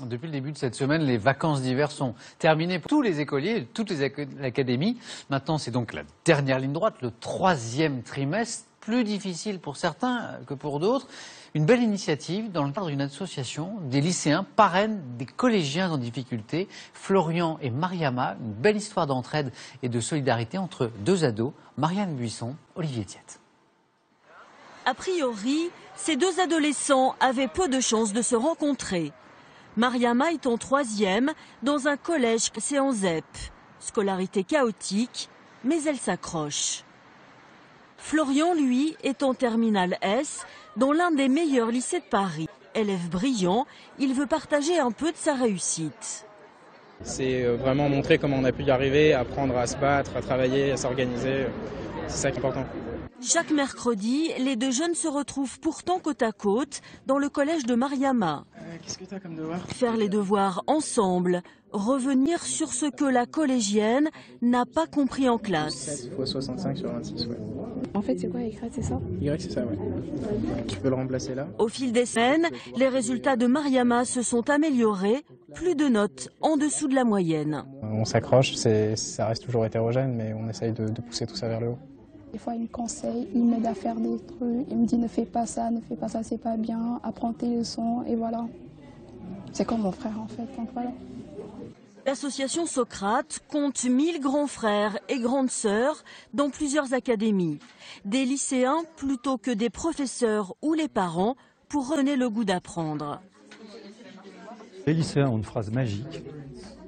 Depuis le début de cette semaine, les vacances d'hiver sont terminées pour tous les écoliers, toutes les académies. Maintenant, c'est donc la dernière ligne droite, le 3e trimestre, plus difficile pour certains que pour d'autres. Une belle initiative dans le cadre d'une association. Des lycéens parrainent des collégiens en difficulté. Florian et Mariama, une belle histoire d'entraide et de solidarité entre deux ados. Marianne Buisson, Olivier Tiette. A priori, ces deux adolescents avaient peu de chances de se rencontrer. Mariama est en 3e dans un collège classé en ZEP. Scolarité chaotique, mais elle s'accroche. Florian, lui, est en terminale S dans l'un des meilleurs lycées de Paris. Élève brillant, il veut partager un peu de sa réussite. C'est vraiment montrer comment on a pu y arriver, apprendre à se battre, à travailler, à s'organiser. C'est ça qui est important. Chaque mercredi, les deux jeunes se retrouvent pourtant côte à côte dans le collège de Mariama. Qu'est-ce que tu as comme devoir ? Faire les devoirs ensemble, revenir sur ce que la collégienne n'a pas compris en classe. 7 fois 65 sur 26, ouais. En fait, c'est quoi Y, c'est ça? Y, c'est ça, ouais. Tu peux le remplacer là. Au fil des semaines, les résultats de Mariama se sont améliorés. Plus de notes en dessous de la moyenne. On s'accroche, ça reste toujours hétérogène, mais on essaye de pousser tout ça vers le haut. Des fois, il me conseille, il m'aide à faire des trucs. Il me dit ne fais pas ça, c'est pas bien. Apprends tes leçons et voilà. C'est comme mon frère en fait. Donc voilà. L'association Socrate compte 1000 grands frères et grandes sœurs dans plusieurs académies. Des lycéens plutôt que des professeurs ou les parents pour redonner le goût d'apprendre. Les lycéens ont une phrase magique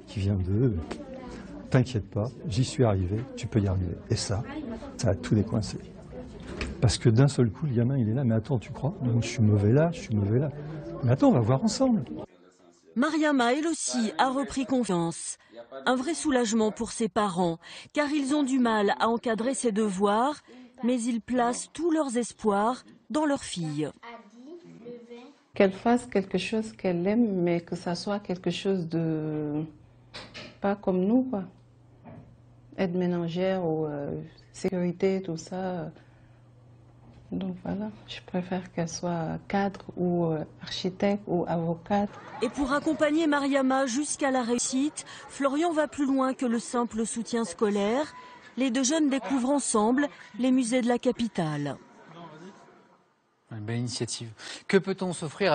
qui vient de « T'inquiète pas, j'y suis arrivé, tu peux y arriver ». Et ça a tout décoincé. Parce que d'un seul coup, le gamin, il est là, mais attends, tu crois? Donc je suis mauvais là, je suis mauvais là. Mais attends, on va voir ensemble. Mariama, elle aussi, a repris confiance. Un vrai soulagement pour ses parents, car ils ont du mal à encadrer ses devoirs, mais ils placent tous leurs espoirs dans leur fille. Qu'elle fasse quelque chose qu'elle aime, mais que ça soit quelque chose de... pas comme nous, quoi. Aide ménagère ou sécurité, tout ça. Donc voilà, je préfère qu'elle soit cadre ou architecte ou avocate. Et pour accompagner Mariama jusqu'à la réussite, Florian va plus loin que le simple soutien scolaire. Les deux jeunes découvrent ensemble les musées de la capitale. Une belle initiative. Que peut-on s'offrir